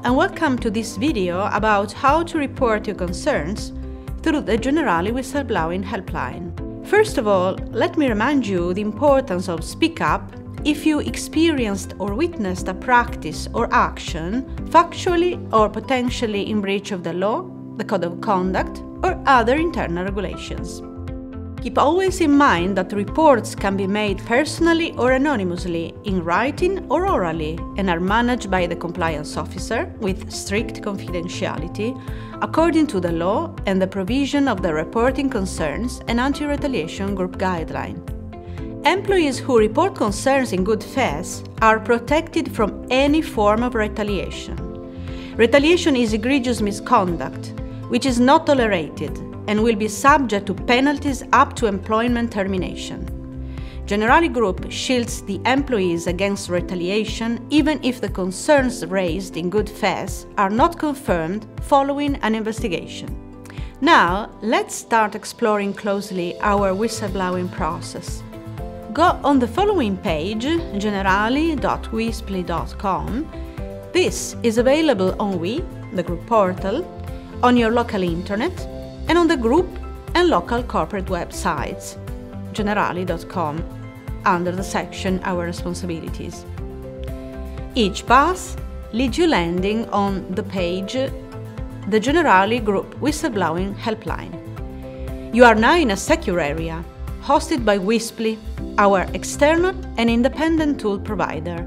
and welcome to this video about how to report your concerns through the Generali Whistleblowing Helpline. First of all, let me remind you the importance of speak up if you experienced or witnessed a practice or action factually or potentially in breach of the law, the code of conduct, or other internal regulations. Keep always in mind that reports can be made personally or anonymously, in writing or orally, and are managed by the compliance officer with strict confidentiality, according to the law and the provision of the Reporting Concerns and Anti-Retaliation Group Guideline. Employees who report concerns in good faith are protected from any form of retaliation. Retaliation is egregious misconduct, which is not tolerated and will be subject to penalties up to employment termination. Generali Group shields the employees against retaliation even if the concerns raised in good faith are not confirmed following an investigation. Now, let's start exploring closely our whistleblowing process. Go on the following page, generali.wisply.com. This is available on WE, the group portal, on your local internet, and on the group and local corporate websites, generali.com, under the section Our Responsibilities. Each path leads you landing on the page The Generali Group Whistleblowing Helpline. You are now in a secure area, hosted by Wisply, our external and independent tool provider.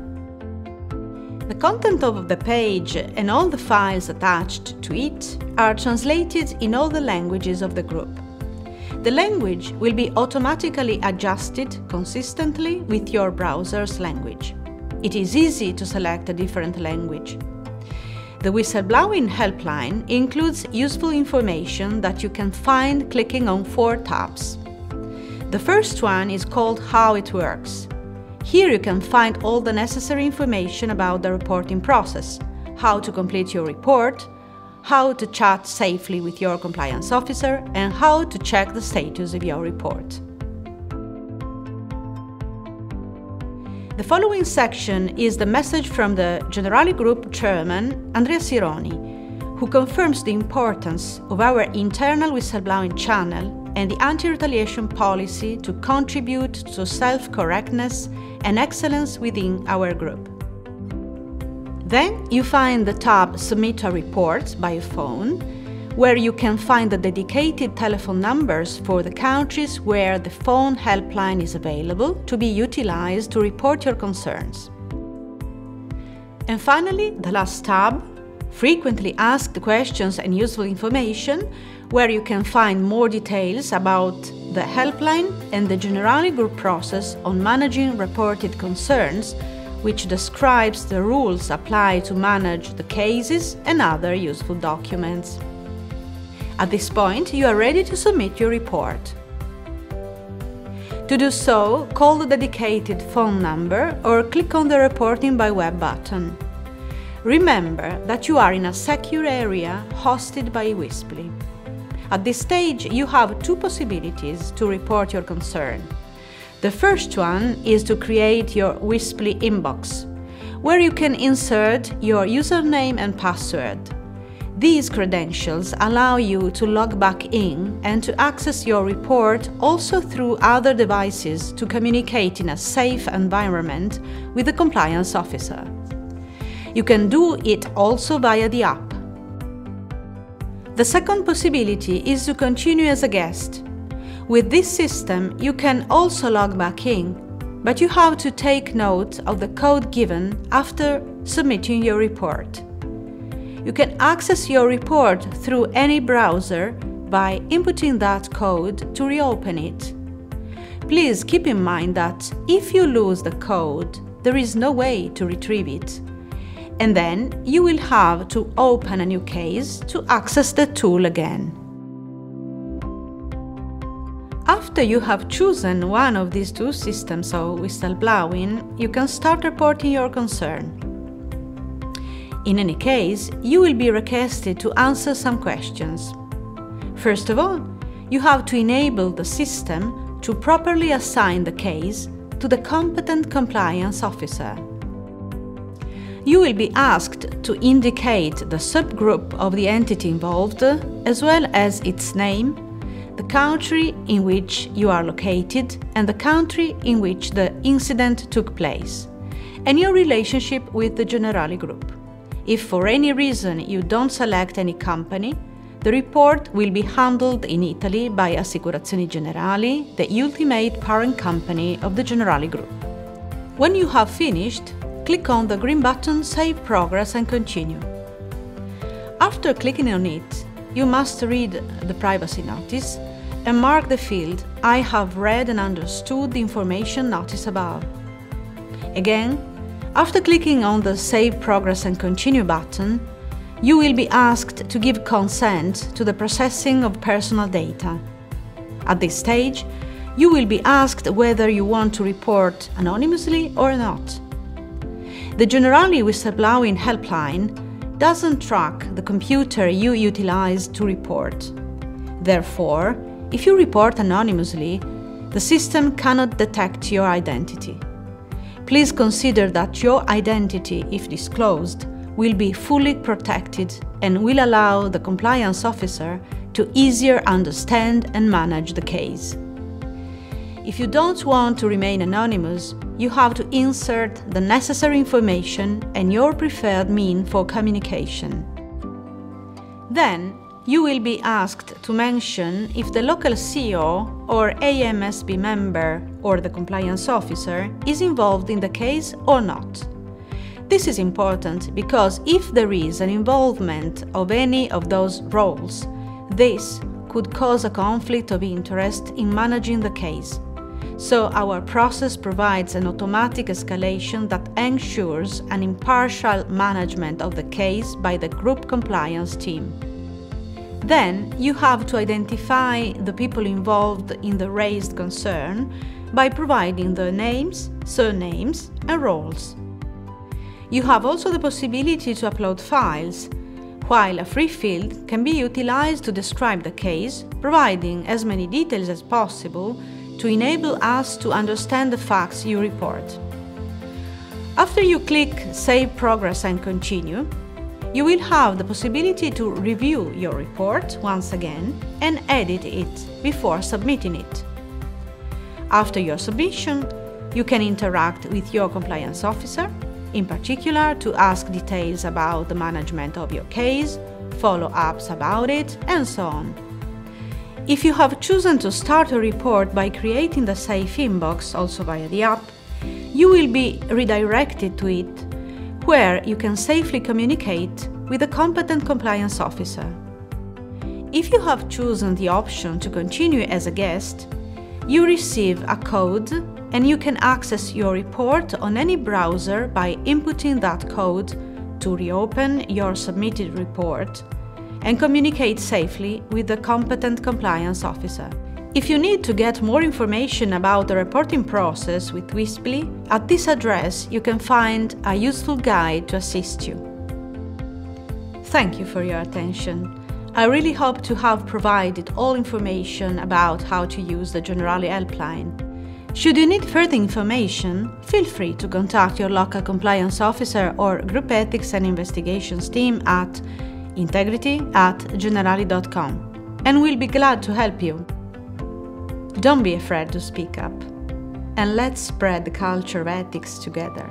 The content of the page and all the files attached to it are translated in all the languages of the group. The language will be automatically adjusted consistently with your browser's language. It is easy to select a different language. The Whistleblowing Helpline includes useful information that you can find clicking on 4 tabs. The first one is called How It Works. Here you can find all the necessary information about the reporting process, how to complete your report, how to chat safely with your compliance officer, and how to check the status of your report. The following section is the message from the Generali Group Chairman, Andrea Sironi, who confirms the importance of our internal whistleblowing channel and the anti-retaliation policy to contribute to self-correctness and excellence within our group. Then you find the tab Submit a Report by phone, where you can find the dedicated telephone numbers for the countries where the phone helpline is available to be utilized to report your concerns. And finally, the last tab, Frequently Asked Questions and Useful Information, where you can find more details about the helpline and the Generali Group process on managing reported concerns, which describes the rules applied to manage the cases and other useful documents. At this point, you are ready to submit your report. To do so, call the dedicated phone number or click on the Reporting by Web button. Remember that you are in a secure area hosted by Wisply. At this stage, you have 2 possibilities to report your concern. The first one is to create your Wisply inbox, where you can insert your username and password. These credentials allow you to log back in and to access your report also through other devices to communicate in a safe environment with the compliance officer. You can do it also via the app. The second possibility is to continue as a guest. With this system, you can also log back in, but you have to take note of the code given after submitting your report. You can access your report through any browser by inputting that code to reopen it. Please keep in mind that if you lose the code, there is no way to retrieve it, and then you will have to open a new case to access the tool again. After you have chosen one of these 2 systems of whistleblowing, you can start reporting your concern. In any case, you will be requested to answer some questions. First of all, you have to enable the system to properly assign the case to the competent compliance officer. you will be asked to indicate the subgroup of the entity involved, as well as its name, the country in which you are located, and the country in which the incident took place, and your relationship with the Generali Group. If for any reason you don't select any company, the report will be handled in Italy by Assicurazioni Generali, the ultimate parent company of the Generali Group. When you have finished, click on the green button Save Progress and Continue. After clicking on it, you must read the privacy notice and mark the field I have read and understood the information notice above. Again, after clicking on the Save Progress and Continue button, you will be asked to give consent to the processing of personal data. At this stage, you will be asked whether you want to report anonymously or not. The Generali Whistleblowing Helpline doesn't track the computer you utilize to report. Therefore, if you report anonymously, the system cannot detect your identity. Please consider that your identity, if disclosed, will be fully protected and will allow the compliance officer to easier understand and manage the case. If you don't want to remain anonymous, you have to insert the necessary information and your preferred mean for communication. Then, you will be asked to mention if the local CEO or AMSB member or the compliance officer is involved in the case or not. This is important because if there is an involvement of any of those roles, this could cause a conflict of interest in managing the case. So our process provides an automatic escalation that ensures an impartial management of the case by the group compliance team. Then you have to identify the people involved in the raised concern by providing their names, surnames, and roles. You have also the possibility to upload files, while a free field can be utilized to describe the case, providing as many details as possible to enable us to understand the facts you report. After you click Save Progress and Continue, you will have the possibility to review your report once again and edit it before submitting it. After your submission, you can interact with your compliance officer, in particular to ask details about the management of your case, follow-ups about it, and so on. If you have chosen to start a report by creating the Safe Inbox, also via the app, you will be redirected to it, where you can safely communicate with a competent compliance officer. If you have chosen the option to continue as a guest, you receive a code and you can access your report on any browser by inputting that code to reopen your submitted report and communicate safely with the competent compliance officer. If you need to get more information about the reporting process with Whisply, at this address you can find a useful guide to assist you. Thank you for your attention. I really hope to have provided all information about how to use the Generali Helpline. Should you need further information, feel free to contact your local compliance officer or Group Ethics and Investigations team at integrity@generali.com, and we'll be glad to help you. Don't be afraid to speak up, and let's spread the culture of ethics together.